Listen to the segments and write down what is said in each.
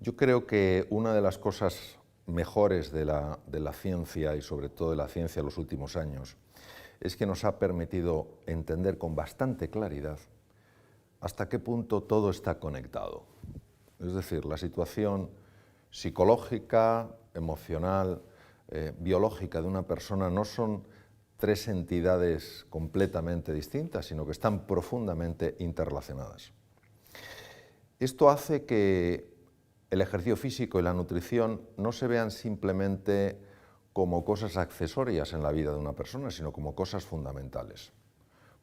Yo creo que una de las cosas mejores de la ciencia y sobre todo de la ciencia en los últimos años es que nos ha permitido entender con bastante claridad hasta qué punto todo está conectado. Es decir, la situación psicológica, emocional, biológica de una persona no son tres entidades completamente distintas, sino que están profundamente interrelacionadas. Esto hace que el ejercicio físico y la nutrición no se vean simplemente como cosas accesorias en la vida de una persona, sino como cosas fundamentales.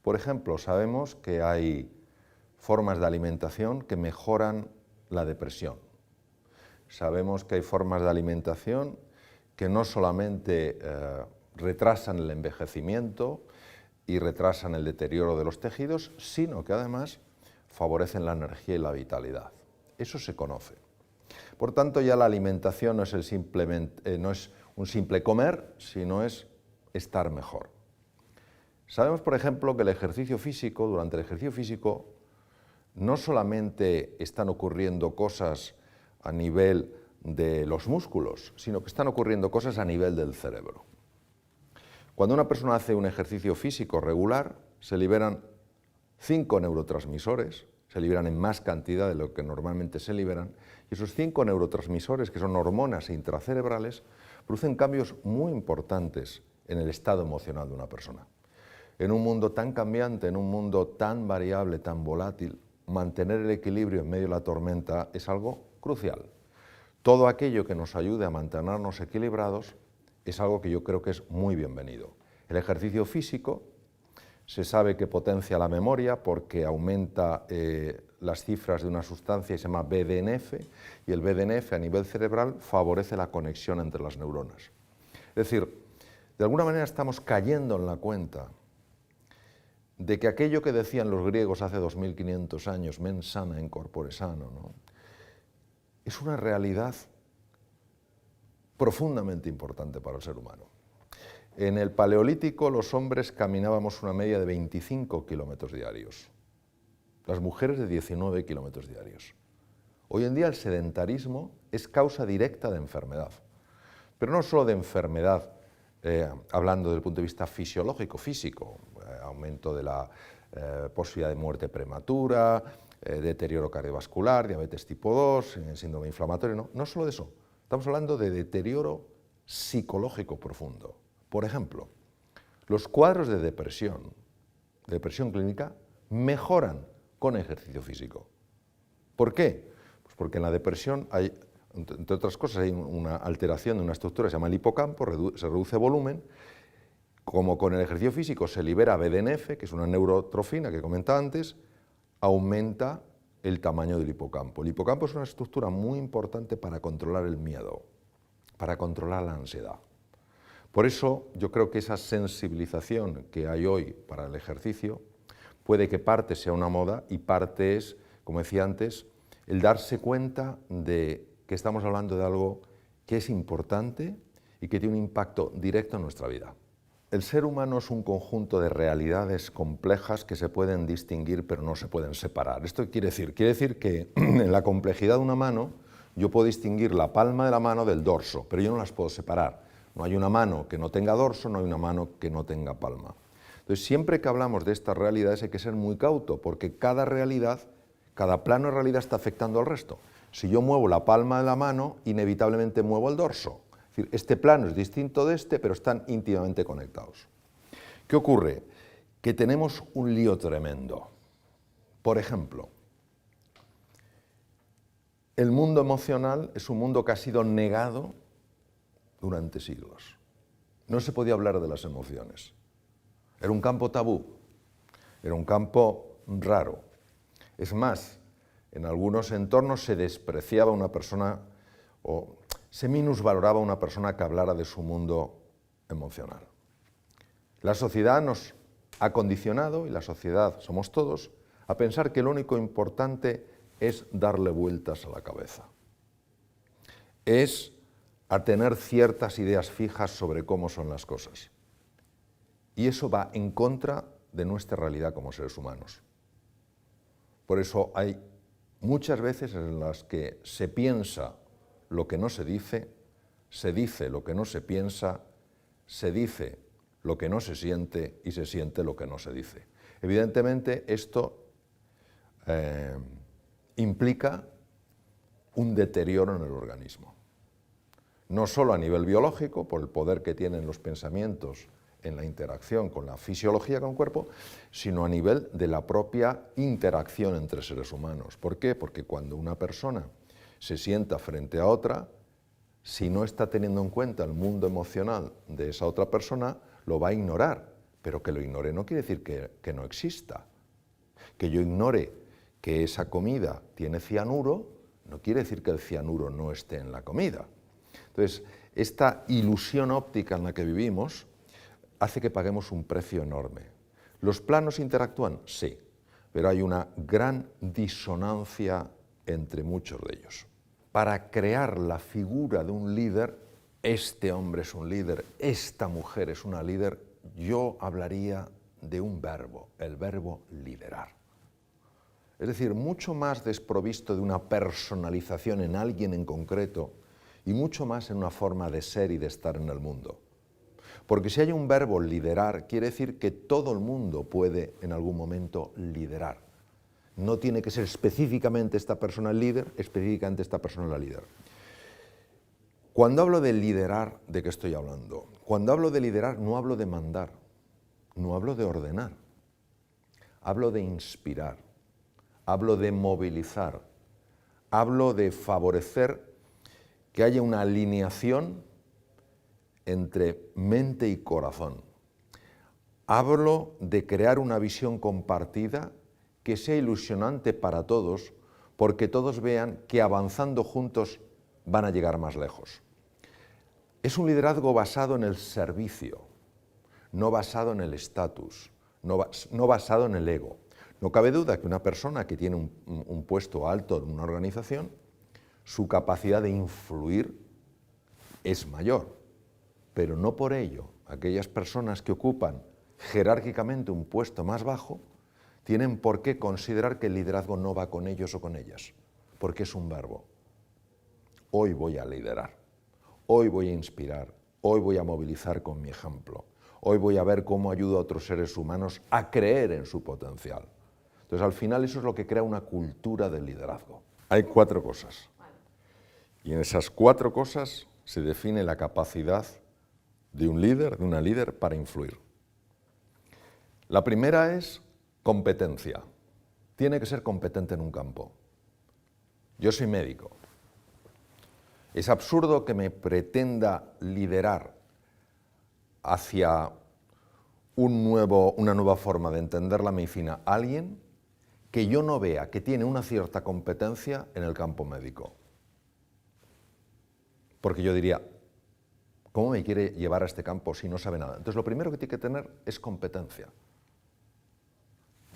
Por ejemplo, sabemos que hay formas de alimentación que mejoran la depresión. Sabemos que hay formas de alimentación que no solamente retrasan el envejecimiento y retrasan el deterioro de los tejidos, sino que además favorecen la energía y la vitalidad. Eso se conoce. Por tanto, ya la alimentación no es un simple comer, sino es estar mejor. Sabemos, por ejemplo, que durante el ejercicio físico, no solamente están ocurriendo cosas a nivel de los músculos, sino que están ocurriendo cosas a nivel del cerebro. Cuando una persona hace un ejercicio físico regular, se liberan 5 neurotransmisores, se liberan en más cantidad de lo que normalmente se liberan, y esos 5 neurotransmisores, que son hormonas intracerebrales, producen cambios muy importantes en el estado emocional de una persona. En un mundo tan cambiante, en un mundo tan variable, tan volátil, mantener el equilibrio en medio de la tormenta es algo crucial. Todo aquello que nos ayude a mantenernos equilibrados es algo que yo creo que es muy bienvenido. El ejercicio físico se sabe que potencia la memoria porque aumenta las cifras de una sustancia que se llama BDNF, y el BDNF a nivel cerebral favorece la conexión entre las neuronas. Es decir, de alguna manera estamos cayendo en la cuenta de que aquello que decían los griegos hace 2500 años, mens sana in corpore sano, ¿no?, es una realidad profundamente importante para el ser humano. En el Paleolítico los hombres caminábamos una media de 25 kilómetros diarios, las mujeres de 19 kilómetros diarios. Hoy en día el sedentarismo es causa directa de enfermedad, pero no solo de enfermedad, hablando desde el punto de vista fisiológico, físico, aumento de la posibilidad de muerte prematura, deterioro cardiovascular, diabetes tipo 2, síndrome inflamatorio, no solo de eso, estamos hablando de deterioro psicológico profundo. Por ejemplo, los cuadros de depresión clínica, mejoran con ejercicio físico. ¿Por qué? Pues porque en la depresión hay, entre otras cosas, hay una alteración de una estructura que se llama el hipocampo, se reduce volumen. Como con el ejercicio físico se libera BDNF, que es una neurotrofina que comentaba antes, aumenta el tamaño del hipocampo. El hipocampo es una estructura muy importante para controlar el miedo, para controlar la ansiedad. Por eso yo creo que esa sensibilización que hay hoy para el ejercicio puede que parte sea una moda y parte es, como decía antes, el darse cuenta de que estamos hablando de algo que es importante y que tiene un impacto directo en nuestra vida. El ser humano es un conjunto de realidades complejas que se pueden distinguir pero no se pueden separar. ¿Esto qué quiere decir? Quiere decir que en la complejidad de una mano yo puedo distinguir la palma de la mano del dorso, pero yo no las puedo separar. No hay una mano que no tenga dorso, no hay una mano que no tenga palma. Entonces, siempre que hablamos de estas realidades hay que ser muy cauto, porque cada realidad, cada plano de realidad está afectando al resto. Si yo muevo la palma de la mano, inevitablemente muevo el dorso. Es decir, este plano es distinto de este, pero están íntimamente conectados. ¿Qué ocurre? Que tenemos un lío tremendo. Por ejemplo, el mundo emocional es un mundo que ha sido negado durante siglos. No se podía hablar de las emociones. Era un campo tabú, era un campo raro. Es más, en algunos entornos se despreciaba a una persona o se minusvaloraba a una persona que hablara de su mundo emocional. La sociedad nos ha condicionado, y la sociedad somos todos, a pensar que lo único importante es darle vueltas a la cabeza. Es a tener ciertas ideas fijas sobre cómo son las cosas. Y eso va en contra de nuestra realidad como seres humanos. Por eso hay muchas veces en las que se piensa lo que no se dice lo que no se piensa, se dice lo que no se siente y se siente lo que no se dice. Evidentemente esto implica un deterioro en el organismo, no solo a nivel biológico, por el poder que tienen los pensamientos en la interacción con la fisiología con el cuerpo, sino a nivel de la propia interacción entre seres humanos. ¿Por qué? Porque cuando una persona se sienta frente a otra, si no está teniendo en cuenta el mundo emocional de esa otra persona, lo va a ignorar, pero que lo ignore no quiere decir que no exista. Que yo ignore que esa comida tiene cianuro, no quiere decir que el cianuro no esté en la comida. Entonces, esta ilusión óptica en la que vivimos hace que paguemos un precio enorme. ¿Los planos interactúan? Sí, pero hay una gran disonancia entre muchos de ellos. Para crear la figura de un líder, este hombre es un líder, esta mujer es una líder, yo hablaría de un verbo, el verbo liderar. Es decir, mucho más desprovisto de una personalización en alguien en concreto y mucho más en una forma de ser y de estar en el mundo. Porque si hay un verbo liderar, quiere decir que todo el mundo puede en algún momento liderar. No tiene que ser específicamente esta persona el líder, específicamente esta persona la líder. Cuando hablo de liderar, ¿de qué estoy hablando? Cuando hablo de liderar no hablo de mandar, no hablo de ordenar, hablo de inspirar, hablo de movilizar, hablo de favorecer que haya una alineación entre mente y corazón. Hablo de crear una visión compartida que sea ilusionante para todos, porque todos vean que avanzando juntos van a llegar más lejos. Es un liderazgo basado en el servicio, no basado en el estatus, no basado en el ego. No cabe duda que una persona que tiene un puesto alto en una organización, su capacidad de influir es mayor, pero no por ello aquellas personas que ocupan jerárquicamente un puesto más bajo tienen por qué considerar que el liderazgo no va con ellos o con ellas, porque es un verbo. Hoy voy a liderar, hoy voy a inspirar, hoy voy a movilizar con mi ejemplo, hoy voy a ver cómo ayudo a otros seres humanos a creer en su potencial. Entonces, al final, eso es lo que crea una cultura del liderazgo. Hay 4 cosas, y en esas 4 cosas se define la capacidad de un líder, de una líder, para influir. La primera es competencia. Tiene que ser competente en un campo. Yo soy médico. Es absurdo que me pretenda liderar hacia una nueva forma de entender la medicina a alguien que yo no vea que tiene una cierta competencia en el campo médico. Porque yo diría, ¿cómo me quiere llevar a este campo si no sabe nada? Entonces, lo primero que tiene que tener es competencia.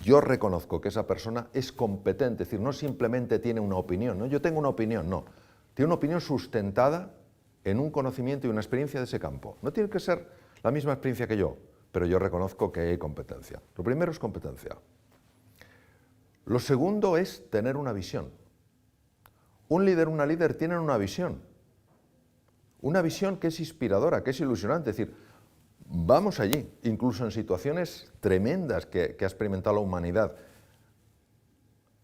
Yo reconozco que esa persona es competente, es decir, no simplemente tiene una opinión, ¿no? Yo tengo una opinión, no. Tiene una opinión sustentada en un conocimiento y una experiencia de ese campo. No tiene que ser la misma experiencia que yo, pero yo reconozco que hay competencia. Lo primero es competencia. Lo segundo es tener una visión. Un líder, una líder tienen una visión que es inspiradora, que es ilusionante, es decir, vamos allí, incluso en situaciones tremendas que ha experimentado la humanidad.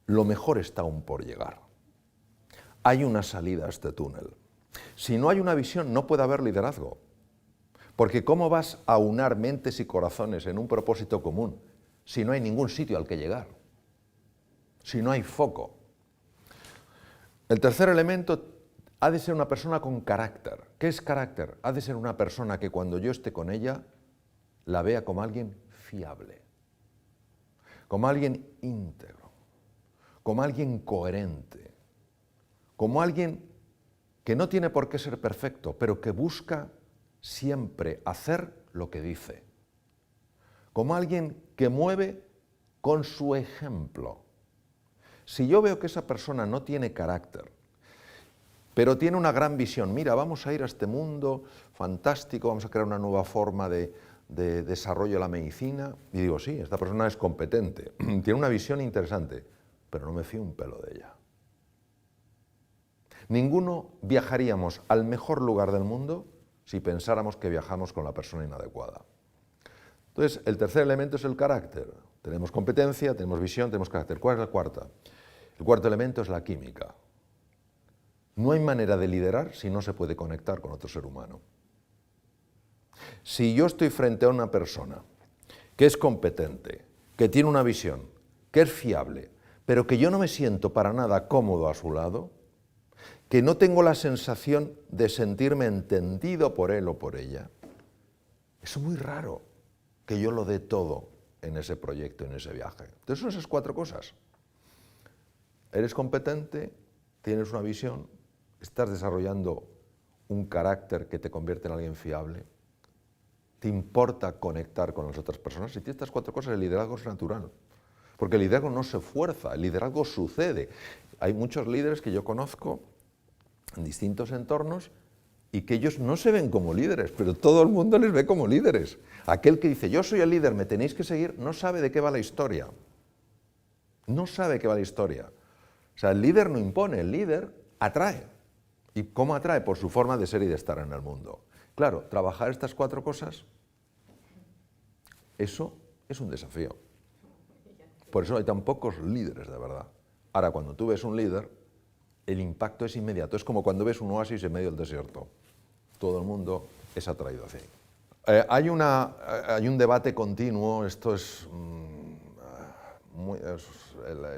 Lo mejor está aún por llegar. Hay una salida a este túnel. Si no hay una visión, no puede haber liderazgo. Porque ¿cómo vas a aunar mentes y corazones en un propósito común si no hay ningún sitio al que llegar? Si no hay foco. El tercer elemento ha de ser una persona con carácter. ¿Qué es carácter? Ha de ser una persona que cuando yo esté con ella la vea como alguien fiable, como alguien íntegro, como alguien coherente, como alguien que no tiene por qué ser perfecto, pero que busca siempre hacer lo que dice, como alguien que mueve con su ejemplo. Si yo veo que esa persona no tiene carácter, pero tiene una gran visión, mira, vamos a ir a este mundo fantástico, vamos a crear una nueva forma de desarrollo de la medicina, y digo, sí, esta persona es competente, tiene una visión interesante, pero no me fío un pelo de ella. Ninguno viajaríamos al mejor lugar del mundo si pensáramos que viajamos con la persona inadecuada. Entonces, el tercer elemento es el carácter. Tenemos competencia, tenemos visión, tenemos carácter. ¿Cuál es la cuarta? El cuarto elemento es la química. No hay manera de liderar si no se puede conectar con otro ser humano. Si yo estoy frente a una persona que es competente, que tiene una visión, que es fiable, pero que yo no me siento para nada cómodo a su lado, que no tengo la sensación de sentirme entendido por él o por ella, es muy raro que yo lo dé todo en ese proyecto, en ese viaje. Entonces son esas cuatro cosas. Eres competente, tienes una visión, estás desarrollando un carácter que te convierte en alguien fiable, te importa conectar con las otras personas. Si tienes estas cuatro cosas, el liderazgo es natural. Porque el liderazgo no se fuerza, el liderazgo sucede. Hay muchos líderes que yo conozco en distintos entornos y que ellos no se ven como líderes, pero todo el mundo les ve como líderes. Aquel que dice, yo soy el líder, me tenéis que seguir, no sabe de qué va la historia. No sabe de qué va la historia. O sea, el líder no impone, el líder atrae. ¿Y cómo atrae? Por su forma de ser y de estar en el mundo. Claro, trabajar estas cuatro cosas, eso es un desafío. Por eso hay tan pocos líderes de verdad. Ahora, cuando tú ves un líder, el impacto es inmediato. Es como cuando ves un oasis en medio del desierto. Todo el mundo es atraído hacia ahí. Hay un debate continuo, esto es,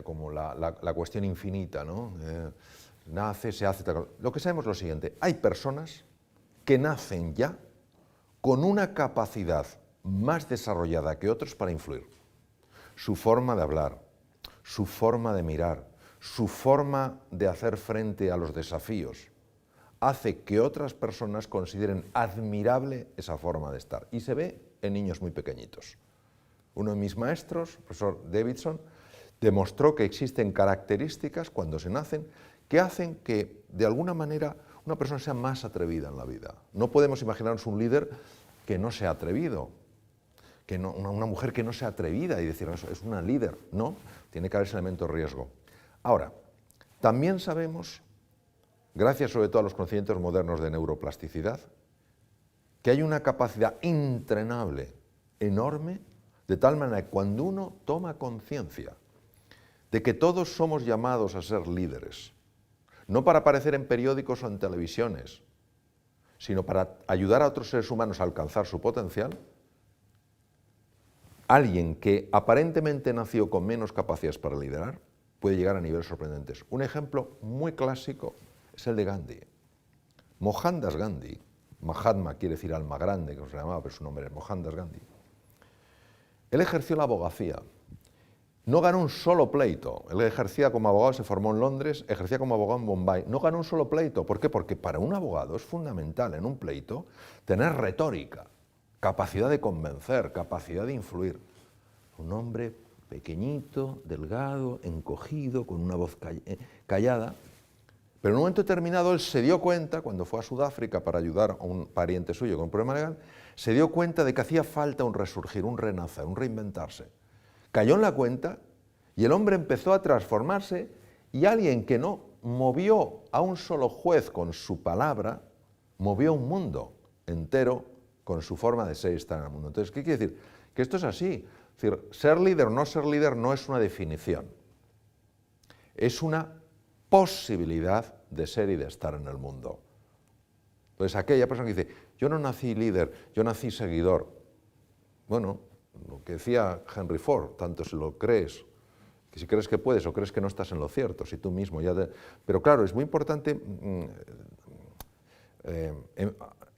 como la cuestión infinita, ¿no? Nace, se hace... Lo que sabemos es lo siguiente, hay personas que nacen ya con una capacidad más desarrollada que otros para influir. Su forma de hablar, su forma de mirar, su forma de hacer frente a los desafíos, hace que otras personas consideren admirable esa forma de estar. Y se ve en niños muy pequeñitos. Uno de mis maestros, el profesor Davidson, demostró que existen características cuando se nacen que hacen que, de alguna manera, una persona sea más atrevida en la vida. No podemos imaginarnos un líder que no sea atrevido, que no, una mujer que no sea atrevida y decir, eso es una líder. No, tiene que haber ese elemento de riesgo. Ahora, también sabemos, gracias sobre todo a los conocimientos modernos de neuroplasticidad, que hay una capacidad entrenable enorme, de tal manera que cuando uno toma conciencia de que todos somos llamados a ser líderes, no para aparecer en periódicos o en televisiones, sino para ayudar a otros seres humanos a alcanzar su potencial, alguien que aparentemente nació con menos capacidades para liderar puede llegar a niveles sorprendentes. Un ejemplo muy clásico es el de Gandhi. Mohandas Gandhi, Mahatma quiere decir alma grande, que se llamaba, pero su nombre es Mohandas Gandhi. Él ejerció la abogacía. No ganó un solo pleito. Él ejercía como abogado, se formó en Londres, ejercía como abogado en Bombay. No ganó un solo pleito. ¿Por qué? Porque para un abogado es fundamental en un pleito tener retórica, capacidad de convencer, capacidad de influir. Un hombre pequeñito, delgado, encogido, con una voz callada. Pero en un momento determinado él se dio cuenta, cuando fue a Sudáfrica para ayudar a un pariente suyo con un problema legal, se dio cuenta de que hacía falta un resurgir, un renacer, un reinventarse. Cayó en la cuenta y el hombre empezó a transformarse y alguien que no movió a un solo juez con su palabra, movió un mundo entero con su forma de ser y estar en el mundo. Entonces, ¿qué quiere decir? Que esto es así. Es decir, ser líder o no ser líder no es una definición. Es una posibilidad de ser y de estar en el mundo. Entonces, aquella persona que dice, yo no nací líder, yo nací seguidor. Bueno, lo que decía Henry Ford, tanto si lo crees, que si crees que puedes o crees que no estás en lo cierto, si tú mismo ya... Pero claro, es muy importante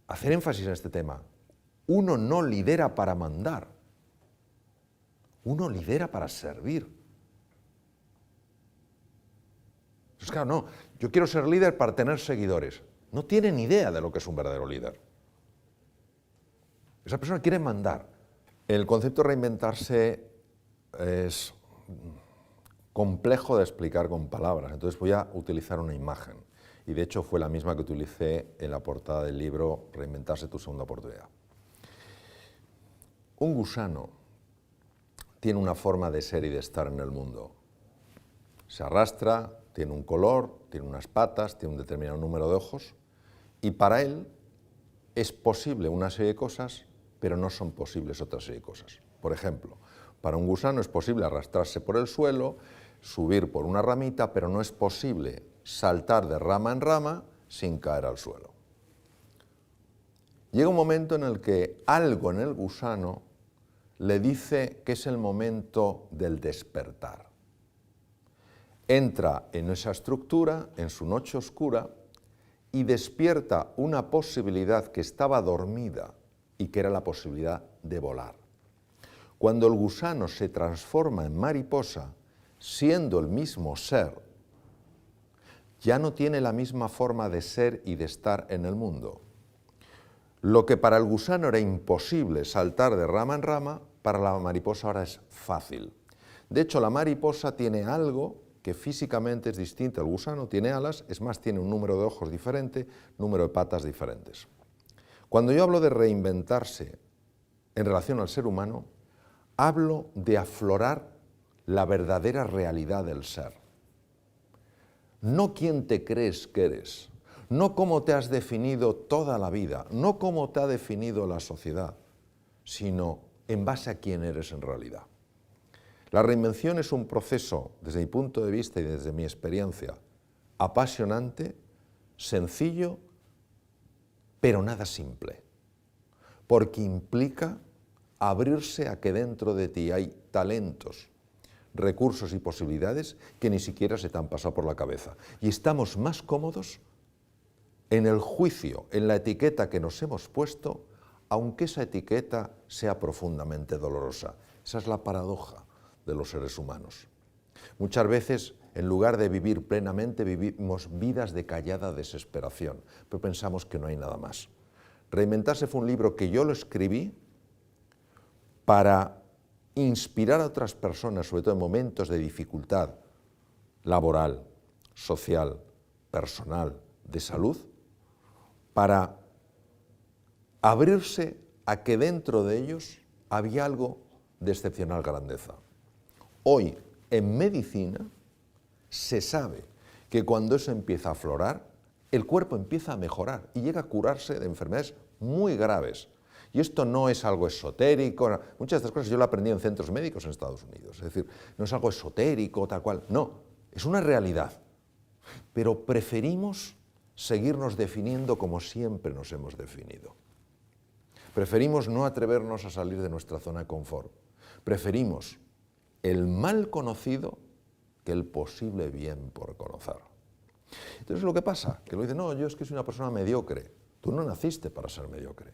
hacer énfasis en este tema. Uno no lidera para mandar, uno lidera para servir. Entonces, claro, no, yo quiero ser líder para tener seguidores. No tiene ni idea de lo que es un verdadero líder. Esa persona quiere mandar. El concepto de reinventarse es complejo de explicar con palabras, entonces voy a utilizar una imagen. Y de hecho fue la misma que utilicé en la portada del libro Reinventarse, tu segunda oportunidad. Un gusano tiene una forma de ser y de estar en el mundo. Se arrastra, tiene un color, tiene unas patas, tiene un determinado número de ojos, y para él es posible una serie de cosas, pero no son posibles otra serie de cosas. Por ejemplo, para un gusano es posible arrastrarse por el suelo, subir por una ramita, pero no es posible saltar de rama en rama sin caer al suelo. Llega un momento en el que algo en el gusano le dice que es el momento del despertar. Entra en esa estructura, en su noche oscura, y despierta una posibilidad que estaba dormida y que era la posibilidad de volar. Cuando el gusano se transforma en mariposa, siendo el mismo ser, ya no tiene la misma forma de ser y de estar en el mundo. Lo que para el gusano era imposible, saltar de rama en rama, para la mariposa ahora es fácil. De hecho, la mariposa tiene algo que físicamente es distinto al gusano, tiene alas, es más, tiene un número de ojos diferente, número de patas diferentes. Cuando yo hablo de reinventarse en relación al ser humano, hablo de aflorar la verdadera realidad del ser. No quién te crees que eres, no cómo te has definido toda la vida, no cómo te ha definido la sociedad, sino en base a quién eres en realidad. La reinvención es un proceso, desde mi punto de vista y desde mi experiencia, apasionante, sencillo, pero nada simple, porque implica abrirse a que dentro de ti hay talentos, recursos y posibilidades que ni siquiera se te han pasado por la cabeza. Y estamos más cómodos en el juicio, en la etiqueta que nos hemos puesto, aunque esa etiqueta sea profundamente dolorosa. Esa es la paradoja de los seres humanos. Muchas veces, en lugar de vivir plenamente, vivimos vidas de callada desesperación, pero pensamos que no hay nada más. Reinventarse fue un libro que yo lo escribí para inspirar a otras personas, sobre todo en momentos de dificultad laboral, social, personal, de salud, para abrirse a que dentro de ellos había algo de excepcional grandeza. Hoy, en medicina, se sabe que cuando eso empieza a aflorar, el cuerpo empieza a mejorar y llega a curarse de enfermedades muy graves. Y esto no es algo esotérico, muchas de estas cosas yo lo aprendí en centros médicos en Estados Unidos, es decir, no es algo esotérico, tal cual, no, es una realidad. Pero preferimos seguirnos definiendo como siempre nos hemos definido. Preferimos no atrevernos a salir de nuestra zona de confort. Preferimos el mal conocido que el posible bien por conocer. Entonces lo que pasa, que lo dice, no, yo es que soy una persona mediocre. Tú no naciste para ser mediocre.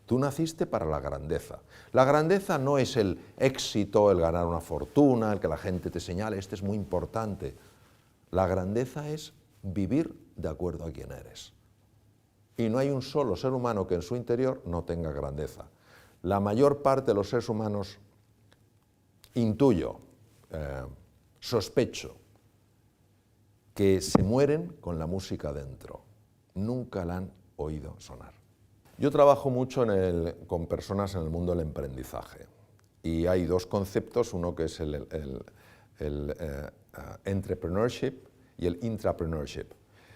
Tú naciste para la grandeza. La grandeza no es el éxito, el ganar una fortuna, el que la gente te señale, este es muy importante. La grandeza es vivir de acuerdo a quién eres. Y no hay un solo ser humano que en su interior no tenga grandeza. La mayor parte de los seres humanos, intuyo, sospecho, que se mueren con la música dentro. Nunca la han oído sonar. Yo trabajo mucho con personas en el mundo del emprendizaje. Y hay dos conceptos, uno que es el entrepreneurship y el intrapreneurship.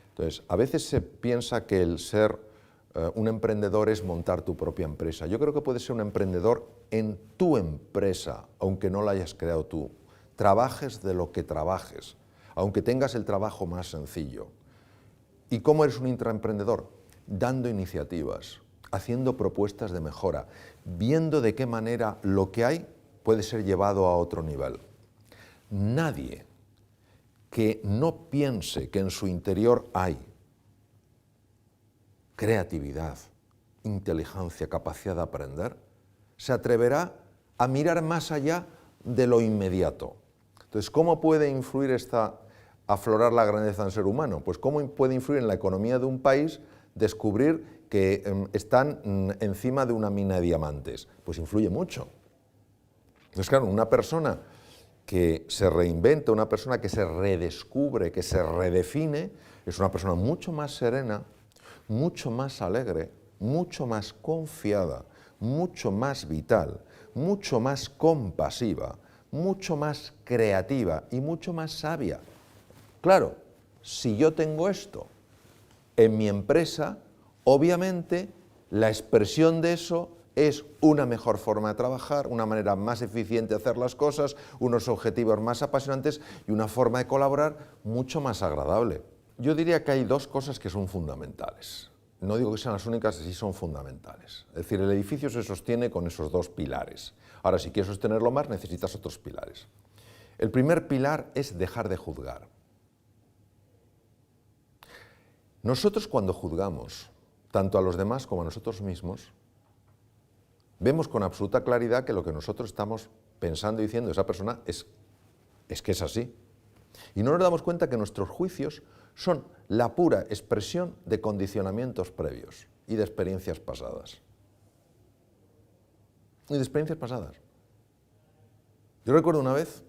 Entonces, a veces se piensa que el ser un emprendedor es montar tu propia empresa. Yo creo que puedes ser un emprendedor en tu empresa, aunque no la hayas creado tú. Trabajes de lo que trabajes, aunque tengas el trabajo más sencillo. ¿Y cómo eres un intraemprendedor? Dando iniciativas, haciendo propuestas de mejora, viendo de qué manera lo que hay puede ser llevado a otro nivel. Nadie que no piense que en su interior hay creatividad, inteligencia, capacidad de aprender, se atreverá a mirar más allá de lo inmediato. Entonces, ¿cómo puede influir aflorar la grandeza en el ser humano? Pues ¿cómo puede influir en la economía de un país descubrir que están encima de una mina de diamantes? Pues influye mucho. Entonces, claro, una persona que se reinventa, una persona que se redescubre, que se redefine, es una persona mucho más serena, mucho más alegre, mucho más confiada, mucho más vital, mucho más compasiva, mucho más creativa y mucho más sabia. Claro, si yo tengo esto en mi empresa, obviamente la expresión de eso es una mejor forma de trabajar, una manera más eficiente de hacer las cosas, unos objetivos más apasionantes y una forma de colaborar mucho más agradable. Yo diría que hay dos cosas que son fundamentales. No digo que sean las únicas, sí son fundamentales. Es decir, el edificio se sostiene con esos dos pilares. Ahora, si quieres sostenerlo más, necesitas otros pilares. El primer pilar es dejar de juzgar. Nosotros cuando juzgamos, tanto a los demás como a nosotros mismos, vemos con absoluta claridad que lo que nosotros estamos pensando y diciendo de esa persona es que es así. Y no nos damos cuenta que nuestros juicios son la pura expresión de condicionamientos previos y de experiencias pasadas. Yo recuerdo una vez,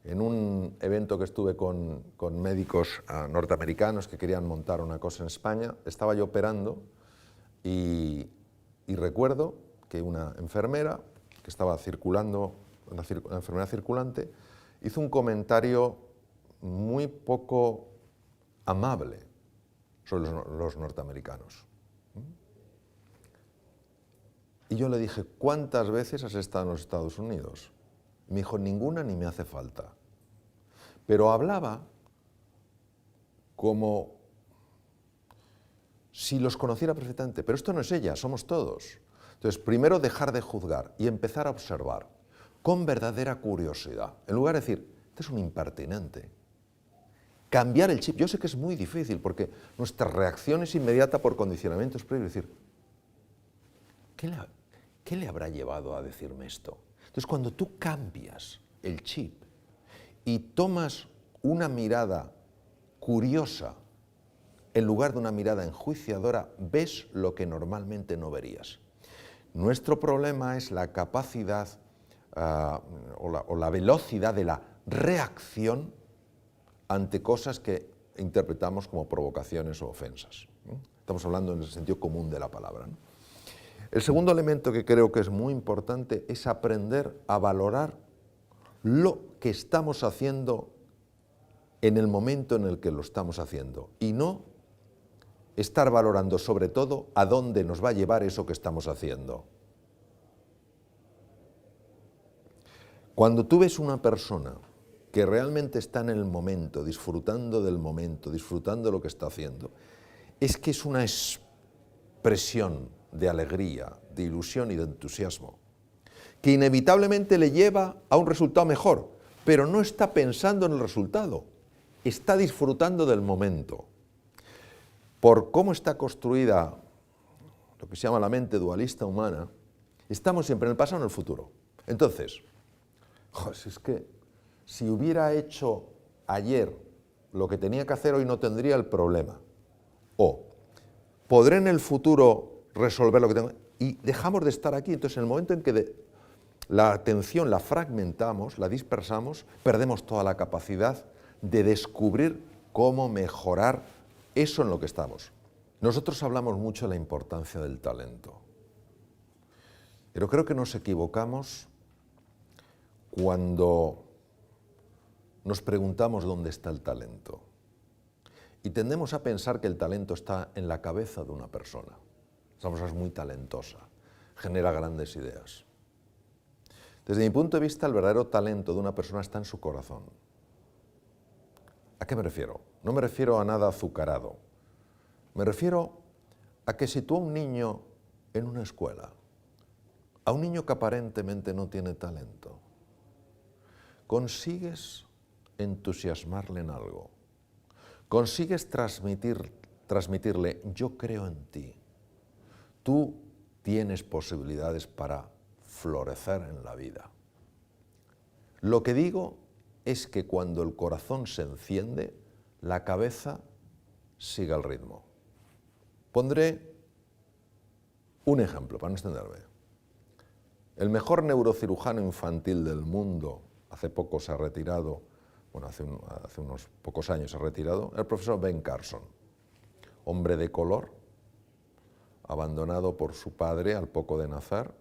en un evento que estuve con médicos norteamericanos que querían montar una cosa en España, estaba yo operando y recuerdo que una enfermera que estaba circulando, una enfermera circulante, hizo un comentario muy poco amable sobre los norteamericanos. Y yo le dije, ¿cuántas veces has estado en los Estados Unidos? Me dijo, ninguna ni me hace falta. Pero hablaba como si los conociera perfectamente. Pero esto no es ella, somos todos. Entonces, primero dejar de juzgar y empezar a observar con verdadera curiosidad. En lugar de decir, este es un impertinente. Cambiar el chip. Yo sé que es muy difícil porque nuestra reacción es inmediata por condicionamientos previos. Es decir, ¿qué le habrá llevado a decirme esto? Entonces, cuando tú cambias el chip y tomas una mirada curiosa en lugar de una mirada enjuiciadora, ves lo que normalmente no verías. Nuestro problema es la capacidad o la velocidad de la reacción ante cosas que interpretamos como provocaciones o ofensas, ¿no? Estamos hablando en el sentido común de la palabra, ¿no? El segundo elemento que creo que es muy importante es aprender a valorar lo que estamos haciendo en el momento en el que lo estamos haciendo y no estar valorando sobre todo a dónde nos va a llevar eso que estamos haciendo. Cuando tú ves una persona que realmente está en el momento, disfrutando del momento, disfrutando de lo que está haciendo, es que es una expresión de alegría, de ilusión y de entusiasmo, que inevitablemente le lleva a un resultado mejor, pero no está pensando en el resultado, está disfrutando del momento. Por cómo está construida lo que se llama la mente dualista humana, estamos siempre en el pasado o en el futuro. Entonces, es que si hubiera hecho ayer lo que tenía que hacer hoy no tendría el problema. O podré en el futuro resolver lo que tengo. Y dejamos de estar aquí. Entonces, en el momento en que la atención la fragmentamos, la dispersamos, perdemos toda la capacidad de descubrir cómo mejorar eso en lo que estamos. Nosotros hablamos mucho de la importancia del talento. Pero creo que nos equivocamos cuando nos preguntamos dónde está el talento. Y tendemos a pensar que el talento está en la cabeza de una persona. Esa persona es muy talentosa, genera grandes ideas. Desde mi punto de vista, el verdadero talento de una persona está en su corazón. ¿A qué me refiero? No me refiero a nada azucarado. Me refiero a que si tú a un niño en una escuela, a un niño que aparentemente no tiene talento, consigues entusiasmarle en algo, consigues transmitirle, yo creo en ti, tú tienes posibilidades para florecer en la vida. Lo que digo es que cuando el corazón se enciende, la cabeza sigue el ritmo. Pondré un ejemplo para no extenderme. El mejor neurocirujano infantil del mundo, hace poco se ha retirado, bueno, hace unos pocos años se ha retirado, el profesor Ben Carson, hombre de color, abandonado por su padre al poco de nacer,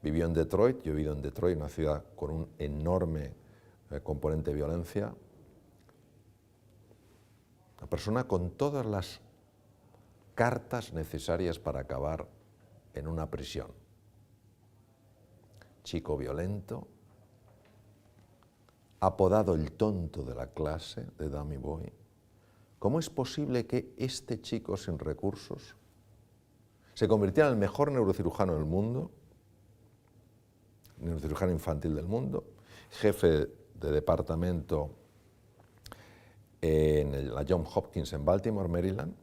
vivió en Detroit, yo he vivido en Detroit, una ciudad con un enorme componente de violencia, Una persona con todas las cartas necesarias para acabar en una prisión. Chico violento, apodado el tonto de la clase de Dummy Boy. ¿Cómo es posible que este chico sin recursos se convirtiera en el mejor neurocirujano del mundo, neurocirujano infantil del mundo, jefe de departamento en la Johns Hopkins en Baltimore, Maryland,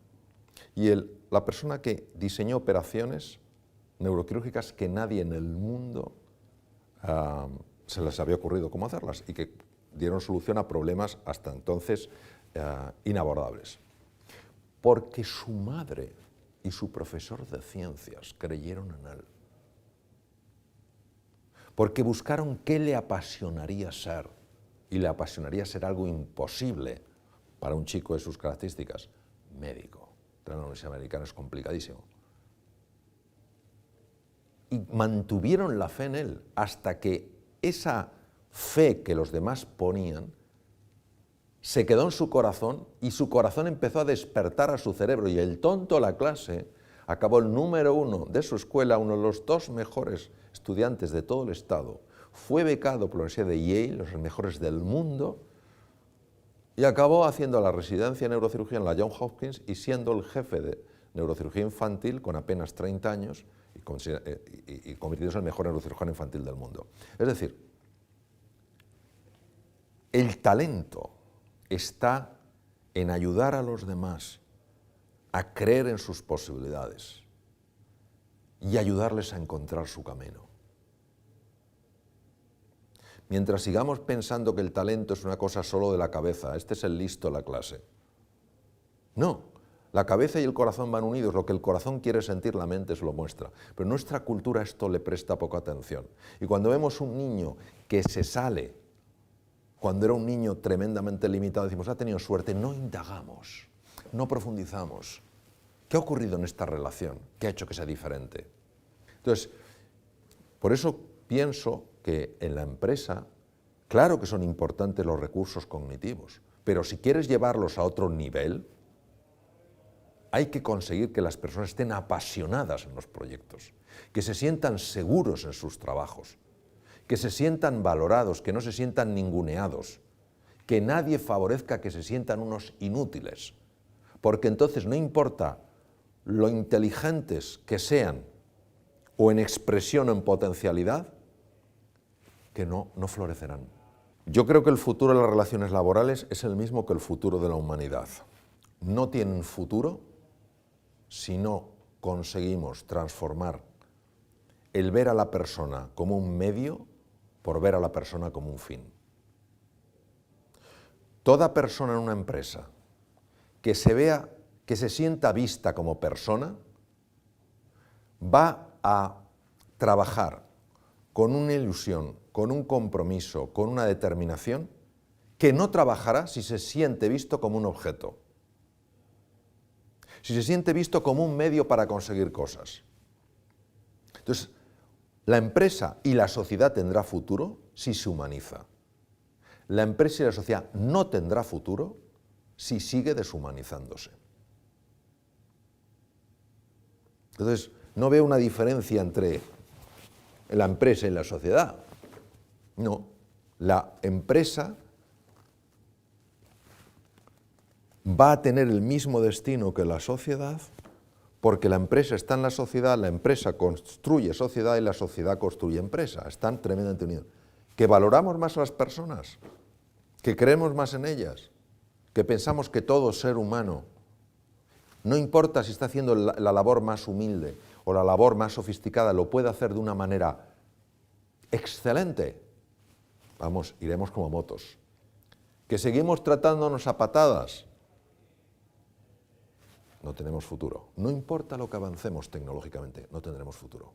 y la persona que diseñó operaciones neuroquirúrgicas que nadie en el mundo se les había ocurrido cómo hacerlas y que dieron solución a problemas hasta entonces inabordables? Porque su madre y su profesor de ciencias creyeron en él. Porque buscaron qué le apasionaría ser, y le apasionaría ser algo imposible para un chico de sus características: médico. En la Universidad Americana es complicadísimo. Y mantuvieron la fe en él hasta que esa fe que los demás ponían se quedó en su corazón y su corazón empezó a despertar a su cerebro, y el tonto de la clase acabó el número 1 de su escuela, uno de los 2 mejores estudiantes de todo el estado, fue becado por la Universidad de Yale, los mejores del mundo, y acabó haciendo la residencia en neurocirugía en la Johns Hopkins y siendo el jefe de neurocirugía infantil con apenas 30 años y convirtiéndose en el mejor neurocirujano infantil del mundo. Es decir, el talento está en ayudar a los demás a creer en sus posibilidades y ayudarles a encontrar su camino. Mientras sigamos pensando que el talento es una cosa solo de la cabeza, este es el listo de la clase. No, la cabeza y el corazón van unidos, lo que el corazón quiere sentir, la mente se lo muestra. Pero nuestra cultura a esto le presta poca atención. Y cuando vemos un niño que se sale, cuando era un niño tremendamente limitado, decimos, ha tenido suerte, no indagamos, no profundizamos. ¿Qué ha ocurrido en esta relación? ¿Qué ha hecho que sea diferente? Entonces, por eso pienso que en la empresa, claro que son importantes los recursos cognitivos, pero si quieres llevarlos a otro nivel, hay que conseguir que las personas estén apasionadas en los proyectos, que se sientan seguros en sus trabajos, que se sientan valorados, que no se sientan ninguneados, que nadie favorezca que se sientan unos inútiles, porque entonces no importa lo inteligentes que sean, o en expresión o en potencialidad, que no florecerán. Yo creo que el futuro de las relaciones laborales es el mismo que el futuro de la humanidad. No tienen futuro si no conseguimos transformar el ver a la persona como un medio por ver a la persona como un fin. Toda persona en una empresa que se sienta vista como persona va a trabajar con una ilusión, con un compromiso, con una determinación, que no trabajará si se siente visto como un objeto, si se siente visto como un medio para conseguir cosas. Entonces, la empresa y la sociedad tendrá futuro si se humaniza. La empresa y la sociedad no tendrá futuro si sigue deshumanizándose. Entonces, no veo una diferencia entre la empresa y la sociedad. No, la empresa va a tener el mismo destino que la sociedad, porque la empresa está en la sociedad, la empresa construye sociedad y la sociedad construye empresa. Están tremendamente unidos. ¿Que valoramos más a las personas? ¿Que creemos más en ellas? ¿Que pensamos que todo ser humano, no importa si está haciendo la labor más humilde o la labor más sofisticada, lo puede hacer de una manera excelente? Vamos, iremos como motos. ¿Que seguimos tratándonos a patadas? No tenemos futuro. No importa lo que avancemos tecnológicamente, no tendremos futuro.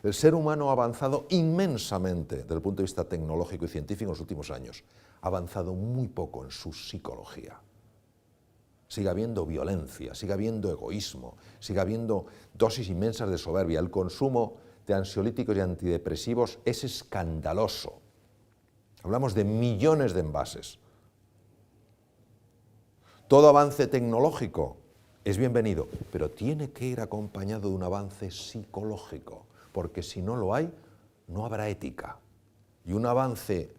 El ser humano ha avanzado inmensamente desde el punto de vista tecnológico y científico en los últimos años. Ha avanzado muy poco en su psicología. Sigue habiendo violencia, sigue habiendo egoísmo, sigue habiendo dosis inmensas de soberbia. El consumo de ansiolíticos y antidepresivos es escandaloso. Hablamos de millones de envases. todo avance tecnológico es bienvenido, pero tiene que ir acompañado de un avance psicológico, porque si no lo hay, no habrá ética. Y un avance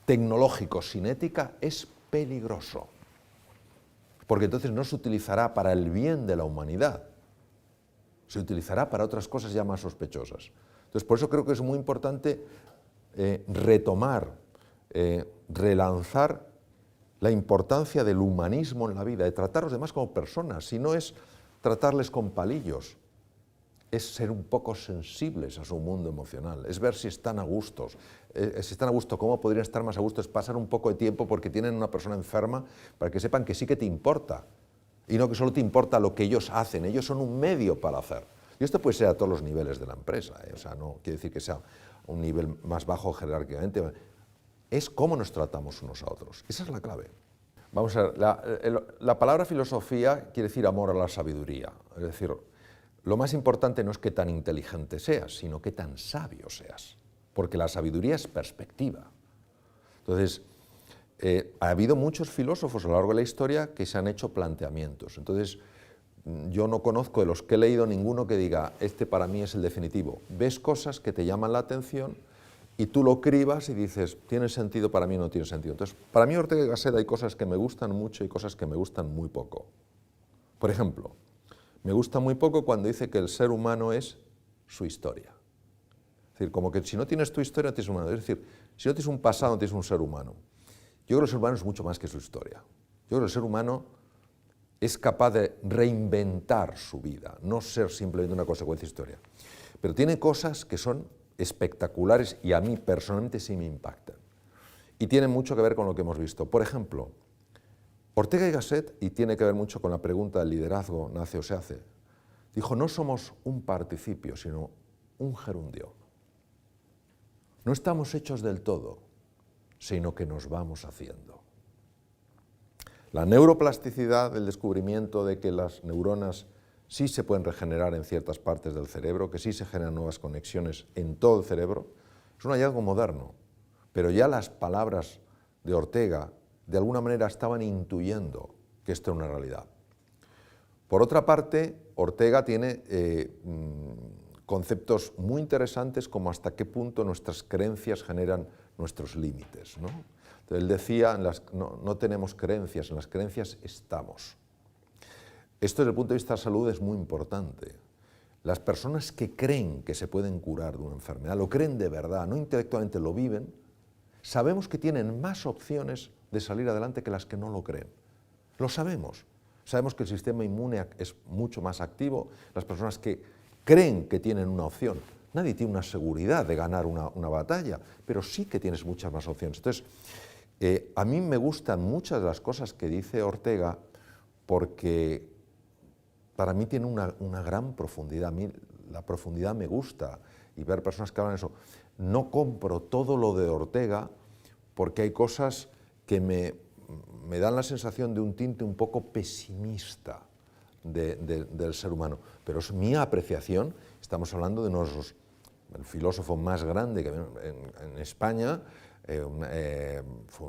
tecnológico sin ética es peligroso, porque entonces no se utilizará para el bien de la humanidad, se utilizará para otras cosas ya más sospechosas. Entonces, por eso creo que es muy importante retomar, relanzar la importancia del humanismo en la vida, de tratar a los demás como personas, si no es tratarles con palillos, es ser un poco sensibles a su mundo emocional, es ver si están a gusto, cómo podrían estar más a gusto, es pasar un poco de tiempo porque tienen una persona enferma para que sepan que sí que te importa y no que solo te importa lo que ellos hacen, ellos son un medio para hacer. Y esto puede ser a todos los niveles de la empresa, o sea, no quiere decir que sea un nivel más bajo jerárquicamente, es cómo nos tratamos unos a otros, esa es la clave. Vamos a ver, la palabra filosofía quiere decir amor a la sabiduría, es decir, lo más importante no es qué tan inteligente seas, sino qué tan sabio seas, porque la sabiduría es perspectiva. Entonces, ha habido muchos filósofos a lo largo de la historia que se han hecho planteamientos. Entonces, yo no conozco de los que he leído ninguno que diga, este para mí es el definitivo. Ves cosas que te llaman la atención y tú lo cribas y dices, ¿tiene sentido? Para mí no tiene sentido. Entonces, para mí Ortega y Gasset hay cosas que me gustan mucho y cosas que me gustan muy poco. Por ejemplo, me gusta muy poco cuando dice que el ser humano es su historia. Es decir, como que si no tienes tu historia, no tienes un humano. Es decir, si no tienes un pasado, no tienes un ser humano. Yo creo que el ser humano es mucho más que su historia. Yo creo que el ser humano es capaz de reinventar su vida, no ser simplemente una consecuencia de historia. Pero tiene cosas que son espectaculares y a mí personalmente sí me impactan. Y tienen mucho que ver con lo que hemos visto. Por ejemplo, Ortega y Gasset, y tiene que ver mucho con la pregunta del liderazgo, nace o se hace, dijo, no somos un participio, sino un gerundio. No estamos hechos del todo, sino que nos vamos haciendo. La neuroplasticidad, el descubrimiento de que las neuronas sí se pueden regenerar en ciertas partes del cerebro, que sí se generan nuevas conexiones en todo el cerebro, es un hallazgo moderno, pero ya las palabras de Ortega de alguna manera estaban intuyendo que esto era una realidad. Por otra parte, Ortega tiene conceptos muy interesantes como hasta qué punto nuestras creencias generan nuestros límites, ¿no? Entonces, él decía, no tenemos creencias, en las creencias estamos. Esto desde el punto de vista de la salud es muy importante. Las personas que creen que se pueden curar de una enfermedad, lo creen de verdad, no intelectualmente, lo viven, sabemos que tienen más opciones de salir adelante que las que no lo creen. Lo sabemos. Sabemos que el sistema inmune es mucho más activo. Las personas que creen que tienen una opción, nadie tiene una seguridad de ganar una batalla, pero sí que tienes muchas más opciones. Entonces, a mí me gustan muchas de las cosas que dice Ortega porque para mí tiene una gran profundidad. A mí la profundidad me gusta y ver personas que hablan de eso. No compro todo lo de Ortega porque hay cosas que me dan la sensación de un tinte un poco pesimista del ser humano. Pero es mi apreciación, estamos hablando de el filósofo más grande que en España, fue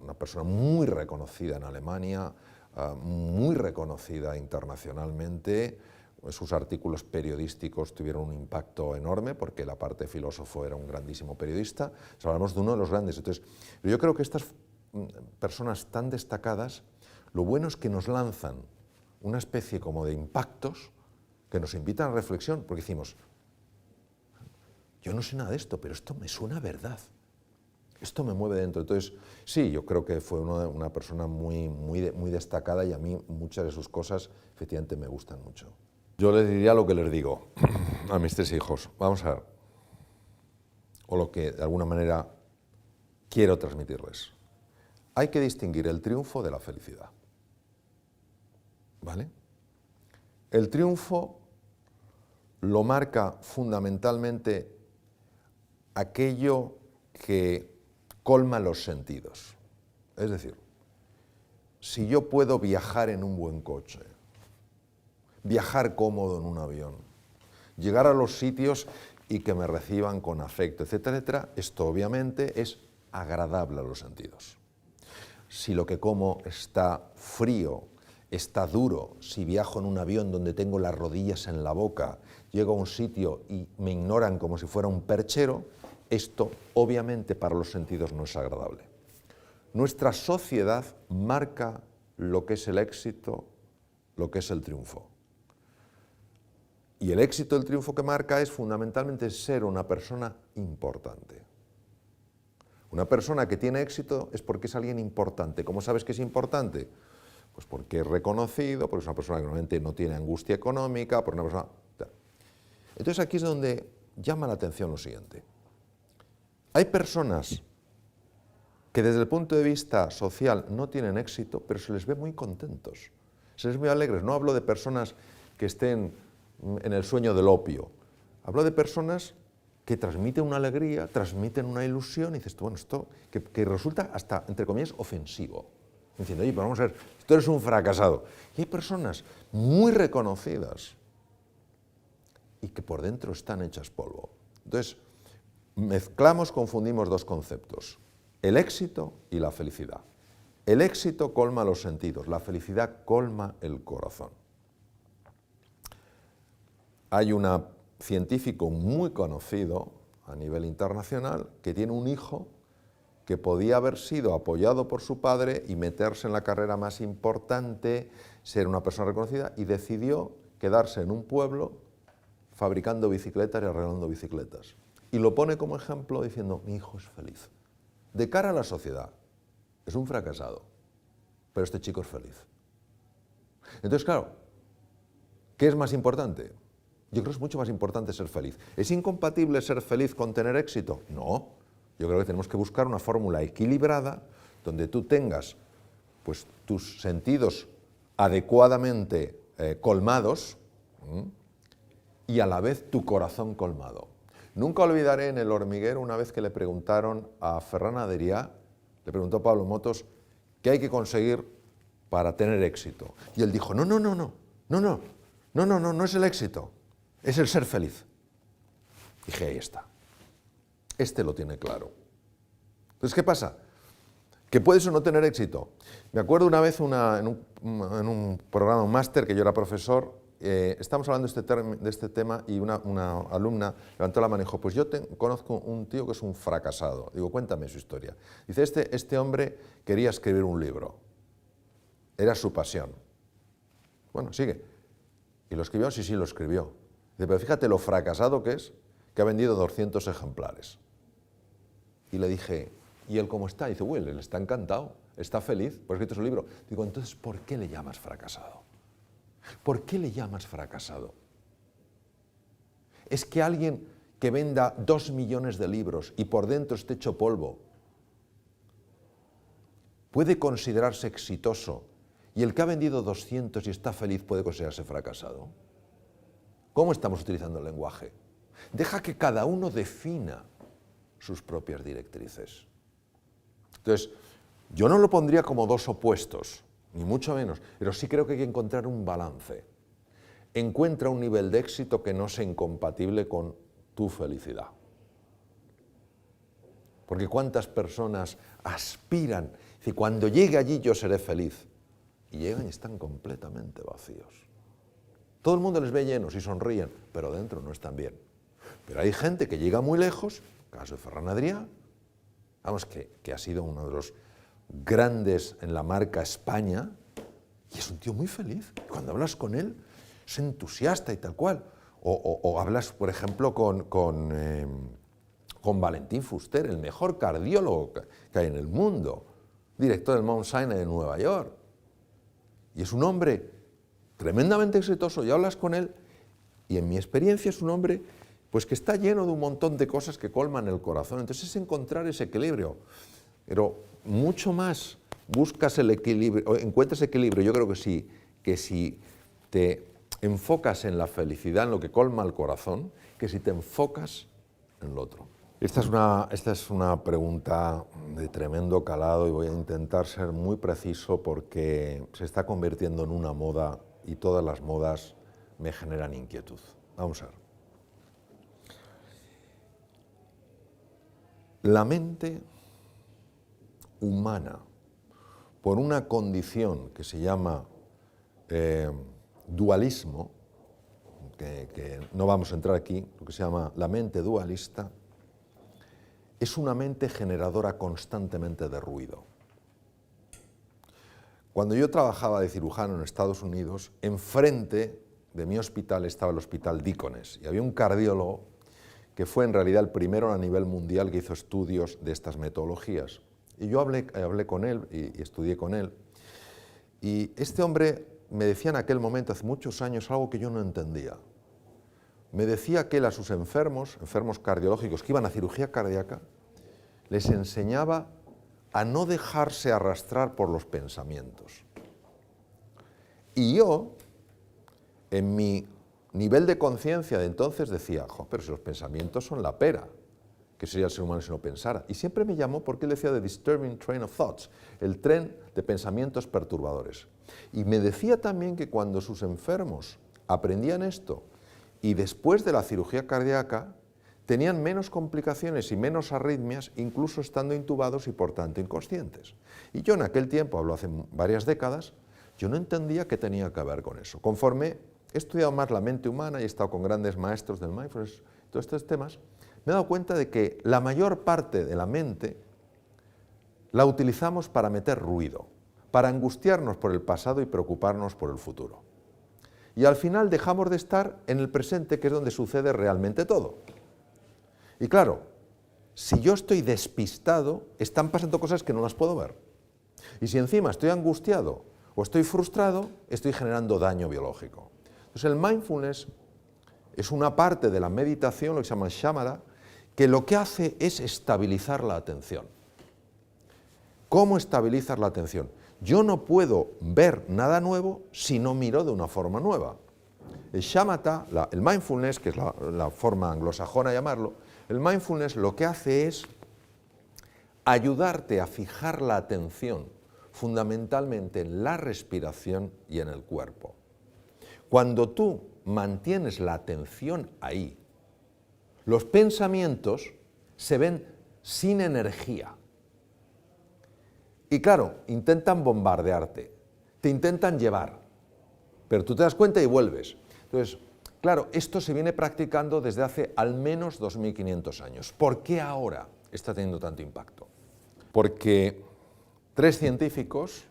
una persona muy reconocida en Alemania, muy reconocida internacionalmente. Sus artículos periodísticos tuvieron un impacto enorme porque la parte filósofo era un grandísimo periodista. Entonces, hablamos de uno de los grandes. Entonces, yo creo que estas personas tan destacadas, lo bueno es que nos lanzan una especie como de impactos que nos invitan a reflexión, porque decimos, yo no sé nada de esto, pero esto me suena a verdad. Esto me mueve dentro. Entonces, sí, yo creo que fue una persona muy destacada y a mí muchas de sus cosas efectivamente me gustan mucho. Yo les diría lo que les digo a mis 3 hijos. Vamos a ver, o lo que de alguna manera quiero transmitirles. Hay que distinguir el triunfo de la felicidad. ¿Vale? El triunfo lo marca fundamentalmente aquello que colma los sentidos. Es decir, si yo puedo viajar en un buen coche, viajar cómodo en un avión, llegar a los sitios y que me reciban con afecto, etcétera, etcétera, esto obviamente es agradable a los sentidos. si lo que como está frío, está duro, si viajo en un avión donde tengo las rodillas en la boca, llego a un sitio y me ignoran como si fuera un perchero, esto obviamente para los sentidos no es agradable. Nuestra sociedad marca lo que es el éxito, lo que es el triunfo. Y el éxito, el triunfo que marca es fundamentalmente ser una persona importante. Una persona que tiene éxito es porque es alguien importante. ¿Cómo sabes que es importante? Pues porque es reconocido, porque es una persona que normalmente no tiene angustia económica, porque una persona... Entonces aquí es donde llama la atención lo siguiente. Hay personas que desde el punto de vista social no tienen éxito, pero se les ve muy contentos, se les ve muy alegres. No hablo de personas que estén en el sueño del opio, hablo de personas que transmiten una alegría, transmiten una ilusión, y dices, bueno, esto que resulta hasta, entre comillas, ofensivo. Diciendo, oye, pero vamos a ver, tú eres un fracasado. Y hay personas muy reconocidas y que por dentro están hechas polvo. Entonces, confundimos dos conceptos, el éxito y la felicidad. El éxito colma los sentidos, la felicidad colma el corazón. Hay un científico muy conocido a nivel internacional que tiene un hijo que podía haber sido apoyado por su padre y meterse en la carrera más importante, ser una persona reconocida, y decidió quedarse en un pueblo fabricando bicicletas y arreglando bicicletas. Y lo pone como ejemplo diciendo, mi hijo es feliz. De cara a la sociedad, es un fracasado, pero este chico es feliz. Entonces, claro, ¿qué es más importante? Yo creo que es mucho más importante ser feliz. ¿Es incompatible ser feliz con tener éxito? No. Yo creo que tenemos que buscar una fórmula equilibrada donde tú tengas pues, tus sentidos adecuadamente colmados y a la vez tu corazón colmado. Nunca olvidaré en El Hormiguero una vez que le preguntaron a Ferran Adrià, le preguntó Pablo Motos, ¿qué hay que conseguir para tener éxito? Y él dijo, no es el éxito, es el ser feliz. Dije, ahí está. Este lo tiene claro. Entonces, ¿qué pasa? ¿Que puedes o no tener éxito? Me acuerdo una vez en un programa, un máster, que yo era profesor, estábamos hablando de este tema y una alumna levantó la mano y dijo, pues yo conozco un tío que es un fracasado. Digo, cuéntame su historia. Dice, este hombre quería escribir un libro. Era su pasión. Bueno, sigue. ¿Y lo escribió? Sí, lo escribió. Dice, pero fíjate lo fracasado que es, que ha vendido 200 ejemplares. Y le dije, ¿y él cómo está? Y dice, él está encantado, está feliz, por escrito su libro. Digo, entonces, ¿por qué le llamas fracasado? ¿Por qué le llamas fracasado? ¿Es que alguien que venda 2 millones de libros y por dentro esté hecho polvo puede considerarse exitoso y el que ha vendido 200 y está feliz puede considerarse fracasado? ¿Cómo estamos utilizando el lenguaje? Deja que cada uno defina sus propias directrices. Entonces, yo no lo pondría como dos opuestos, ni mucho menos, pero sí creo que hay que encontrar un balance. Encuentra un nivel de éxito que no sea incompatible con tu felicidad. Porque cuántas personas aspiran, y cuando llegue allí yo seré feliz, y llegan y están completamente vacíos. Todo el mundo les ve llenos y sonríen, pero dentro no están bien. Pero hay gente que llega muy lejos, caso de Ferran Adrià, vamos, que ha sido uno de los grandes en la marca España, y es un tío muy feliz. Cuando hablas con él, es entusiasta y tal cual. O hablas, por ejemplo, con Valentín Fuster, el mejor cardiólogo que hay en el mundo, director del Mount Sinai de Nueva York. Y es un hombre tremendamente exitoso, y hablas con él, y en mi experiencia es un hombre pues que está lleno de un montón de cosas que colman el corazón. Entonces es encontrar ese equilibrio. Pero mucho más buscas el equilibrio, o encuentras equilibrio, yo creo que si te enfocas en la felicidad, en lo que colma el corazón, que si te enfocas en lo otro. Esta es una pregunta de tremendo calado y voy a intentar ser muy preciso porque se está convirtiendo en una moda y todas las modas me generan inquietud. Vamos a ver. La mente humana por una condición que se llama dualismo, que no vamos a entrar aquí, lo que se llama la mente dualista, es una mente generadora constantemente de ruido. Cuando yo trabajaba de cirujano en Estados Unidos, enfrente de mi hospital estaba el Hospital Deaconess y había un cardiólogo que fue en realidad el primero a nivel mundial que hizo estudios de estas metodologías. Y yo hablé con él y estudié con él. Y este hombre me decía en aquel momento, hace muchos años, algo que yo no entendía. Me decía que él a sus enfermos cardiológicos que iban a cirugía cardíaca, les enseñaba a no dejarse arrastrar por los pensamientos. Y yo, en mi nivel de conciencia de entonces, decía, pero si los pensamientos son la pera, ¿qué sería el ser humano si no pensara? Y siempre me llamó porque él decía the disturbing train of thoughts, el tren de pensamientos perturbadores. Y me decía también que cuando sus enfermos aprendían esto y después de la cirugía cardíaca, tenían menos complicaciones y menos arritmias, incluso estando intubados y por tanto inconscientes. Y yo en aquel tiempo, hablo hace varias décadas, yo no entendía qué tenía que ver con eso. Conforme he estudiado más la mente humana y he estado con grandes maestros del mindfulness, todos estos temas, me he dado cuenta de que la mayor parte de la mente la utilizamos para meter ruido, para angustiarnos por el pasado y preocuparnos por el futuro. Y al final dejamos de estar en el presente, que es donde sucede realmente todo. Y claro, si yo estoy despistado, están pasando cosas que no las puedo ver. Y si encima estoy angustiado o estoy frustrado, estoy generando daño biológico. Entonces el mindfulness es una parte de la meditación, lo que se llama shamatha, que lo que hace es estabilizar la atención. ¿Cómo estabilizar la atención? Yo no puedo ver nada nuevo si no miro de una forma nueva. El shamatha, el mindfulness, que es la forma anglosajona de llamarlo, el mindfulness lo que hace es ayudarte a fijar la atención fundamentalmente en la respiración y en el cuerpo. Cuando tú mantienes la atención ahí, los pensamientos se ven sin energía. Y claro, intentan bombardearte, te intentan llevar, pero tú te das cuenta y vuelves. Entonces, claro, esto se viene practicando desde hace al menos 2500 años. ¿Por qué ahora está teniendo tanto impacto? Porque 3 científicos,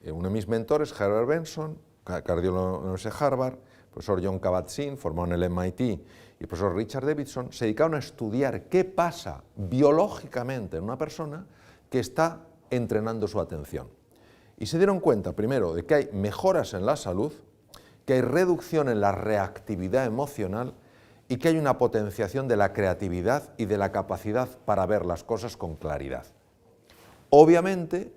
uno de mis mentores, Herbert Benson, cardiólogo de la Universidad de Harvard, el profesor John Kabat-Zinn, formado en el MIT, y el profesor Richard Davidson, se dedicaron a estudiar qué pasa biológicamente en una persona que está entrenando su atención. Y se dieron cuenta, primero, de que hay mejoras en la salud, que hay reducción en la reactividad emocional y que hay una potenciación de la creatividad y de la capacidad para ver las cosas con claridad. Obviamente,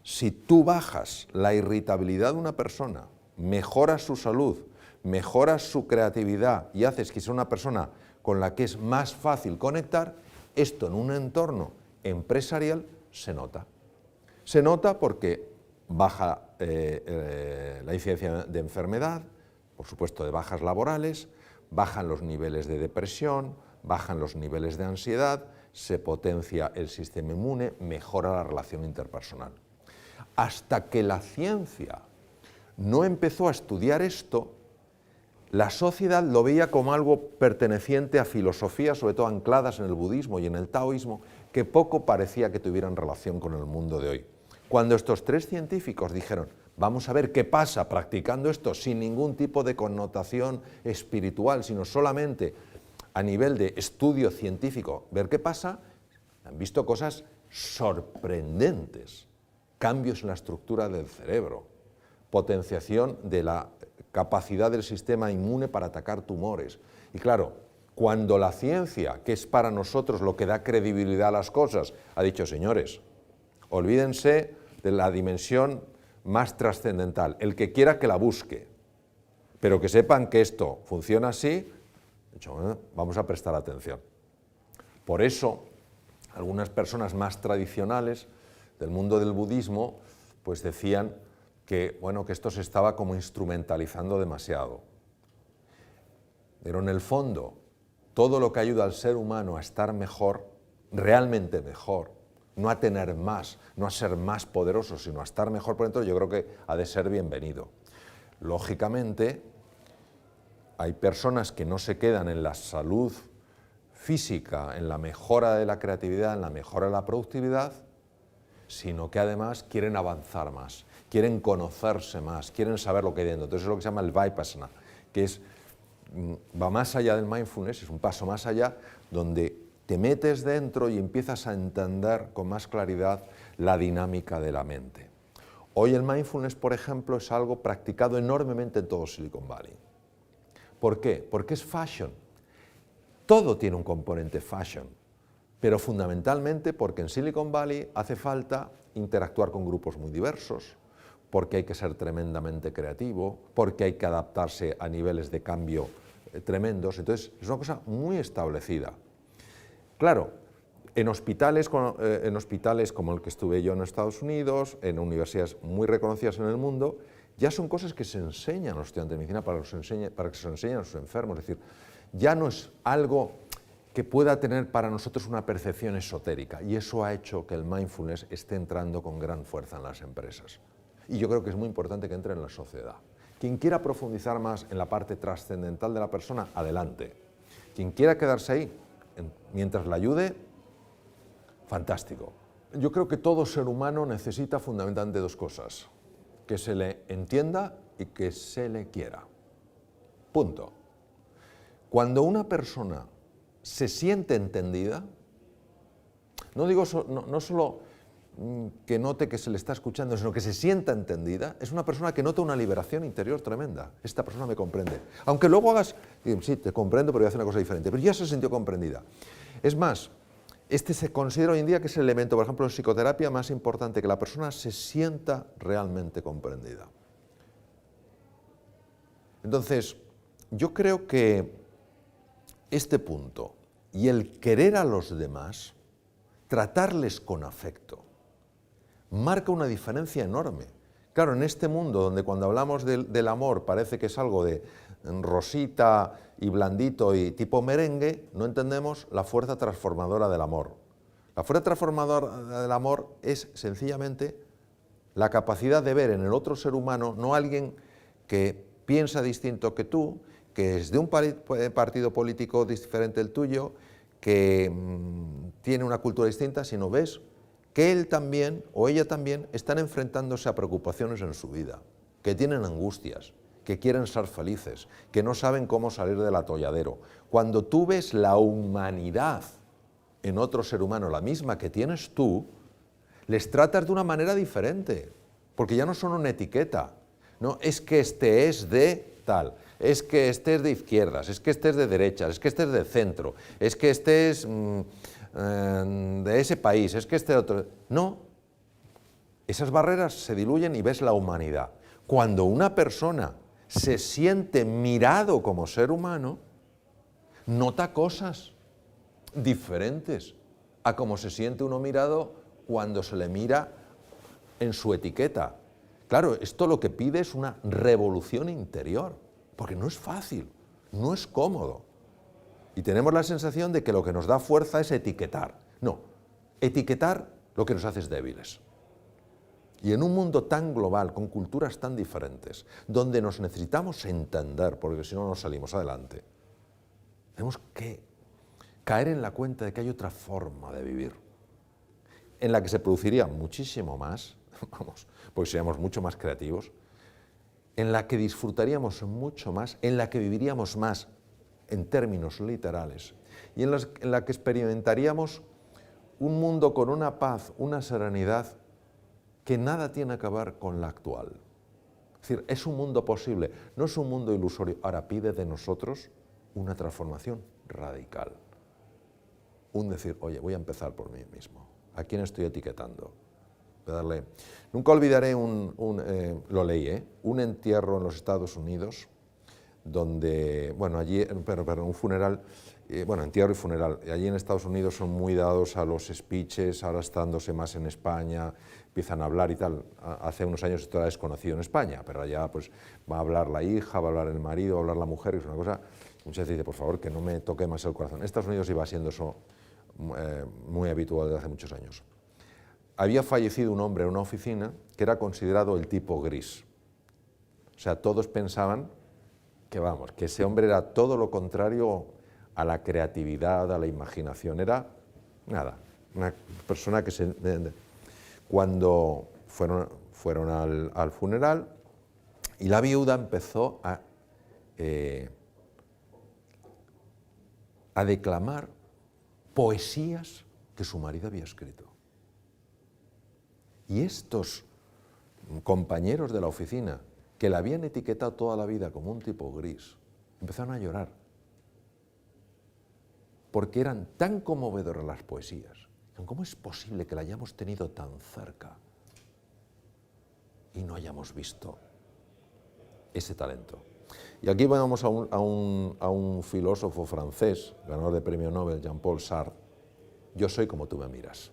si tú bajas la irritabilidad de una persona, mejoras su salud, mejoras su creatividad y haces que sea una persona con la que es más fácil conectar, esto en un entorno empresarial se nota. Se nota porque baja la incidencia de enfermedad, por supuesto de bajas laborales, bajan los niveles de depresión, bajan los niveles de ansiedad, se potencia el sistema inmune, mejora la relación interpersonal. Hasta que la ciencia no empezó a estudiar esto, la sociedad lo veía como algo perteneciente a filosofías, sobre todo ancladas en el budismo y en el taoísmo, que poco parecía que tuvieran relación con el mundo de hoy. Cuando estos 3 científicos dijeron, vamos a ver qué pasa practicando esto sin ningún tipo de connotación espiritual, sino solamente a nivel de estudio científico, ver qué pasa, han visto cosas sorprendentes, cambios en la estructura del cerebro, potenciación de la capacidad del sistema inmune para atacar tumores. Y claro, cuando la ciencia, que es para nosotros lo que da credibilidad a las cosas, ha dicho, señores, olvídense de la dimensión más trascendental, el que quiera que la busque, pero que sepan que esto funciona así, vamos a prestar atención. Por eso, algunas personas más tradicionales del mundo del budismo, pues decían que, bueno, que esto se estaba como instrumentalizando demasiado. Pero en el fondo, todo lo que ayuda al ser humano a estar mejor, realmente mejor, no a tener más, no a ser más poderoso, sino a estar mejor por dentro, yo creo que ha de ser bienvenido. Lógicamente, hay personas que no se quedan en la salud física, en la mejora de la creatividad, en la mejora de la productividad, sino que además quieren avanzar más, quieren conocerse más, quieren saber lo que hay dentro. Entonces es lo que se llama el Vipassana, que va más allá del mindfulness, es un paso más allá, donde te metes dentro y empiezas a entender con más claridad la dinámica de la mente. Hoy el mindfulness, por ejemplo, es algo practicado enormemente en todo Silicon Valley. ¿Por qué? Porque es fashion. Todo tiene un componente fashion, pero fundamentalmente porque en Silicon Valley hace falta interactuar con grupos muy diversos, porque hay que ser tremendamente creativo, porque hay que adaptarse a niveles de cambio tremendos. Entonces, es una cosa muy establecida. Claro, en hospitales como el que estuve yo en Estados Unidos, en universidades muy reconocidas en el mundo, ya son cosas que se enseñan a los estudiantes de medicina para que se lo enseñen a sus enfermos. Es decir, ya no es algo que pueda tener para nosotros una percepción esotérica, y eso ha hecho que el mindfulness esté entrando con gran fuerza en las empresas. Y yo creo que es muy importante que entre en la sociedad. Quien quiera profundizar más en la parte trascendental de la persona, adelante. Quien quiera quedarse ahí, mientras la ayude, fantástico. Yo creo que todo ser humano necesita fundamentalmente dos cosas: que se le entienda y que se le quiera. Punto. Cuando una persona se siente entendida, no digo no solo que note que se le está escuchando, sino que se sienta entendida, es una persona que nota una liberación interior tremenda. Esta persona me comprende. Aunque luego hagas, sí, te comprendo, pero voy a hacer una cosa diferente, pero ya se sintió comprendida. Es más, este se considera hoy en día que es el elemento, por ejemplo, en psicoterapia más importante, que la persona se sienta realmente comprendida. Entonces, yo creo que este punto y el querer a los demás, tratarles con afecto, marca una diferencia enorme. Claro, en este mundo donde cuando hablamos del amor parece que es algo de rosita y blandito y tipo merengue, no entendemos la fuerza transformadora del amor. La fuerza transformadora del amor es sencillamente la capacidad de ver en el otro ser humano no alguien que piensa distinto que tú, que es de un partido político diferente del tuyo, que tiene una cultura distinta, sino ves que él también o ella también están enfrentándose a preocupaciones en su vida, que tienen angustias, que quieren ser felices, que no saben cómo salir del atolladero. Cuando tú ves la humanidad en otro ser humano, la misma que tienes tú, les tratas de una manera diferente, porque ya no son una etiqueta. No, es que este es de tal, es que este es de izquierdas, es que este es de derechas, es que este es de centro, es que este es de ese país, es que este otro... No, esas barreras se diluyen y ves la humanidad. Cuando una persona se siente mirado como ser humano, nota cosas diferentes a como se siente uno mirado cuando se le mira en su etiqueta. Claro, esto lo que pide es una revolución interior, porque no es fácil, no es cómodo. Y tenemos la sensación de que lo que nos da fuerza es etiquetar. No, etiquetar lo que nos hace es débiles. Y en un mundo tan global, con culturas tan diferentes, donde nos necesitamos entender, porque si no, no salimos adelante, tenemos que caer en la cuenta de que hay otra forma de vivir, en la que se produciría muchísimo más, vamos, porque seríamos mucho más creativos, en la que disfrutaríamos mucho más, en la que viviríamos más en términos literales, y en la que experimentaríamos un mundo con una paz, una serenidad que nada tiene que ver con la actual. Es decir, es un mundo posible, no es un mundo ilusorio. Ahora pide de nosotros una transformación radical. Un decir, oye, voy a empezar por mí mismo. ¿A quién estoy etiquetando? Nunca olvidaré lo leí, un entierro en los Estados Unidos, donde, bueno, allí, pero un funeral, entierro y funeral. Allí en Estados Unidos son muy dados a los speeches, ahora estándose más en España, empiezan a hablar y tal. Hace unos años esto era desconocido en España, pero allá pues va a hablar la hija, va a hablar el marido, va a hablar la mujer, y es una cosa, muchas veces dice, por favor, que no me toque más el corazón. En Estados Unidos iba siendo eso muy habitual desde hace muchos años. había fallecido un hombre en una oficina que era considerado el tipo gris. O sea, todos pensaban que, vamos, que ese hombre era todo lo contrario a la creatividad, a la imaginación. Era, nada, una persona que se... Cuando fueron al funeral, y la viuda empezó a declamar poesías que su marido había escrito. Y estos compañeros de la oficina, que la habían etiquetado toda la vida como un tipo gris, empezaron a llorar, porque eran tan conmovedoras las poesías. ¿Cómo es posible que la hayamos tenido tan cerca y no hayamos visto ese talento? Y aquí vamos a un filósofo francés, ganador de premio Nobel, Jean-Paul Sartre: yo soy como tú me miras.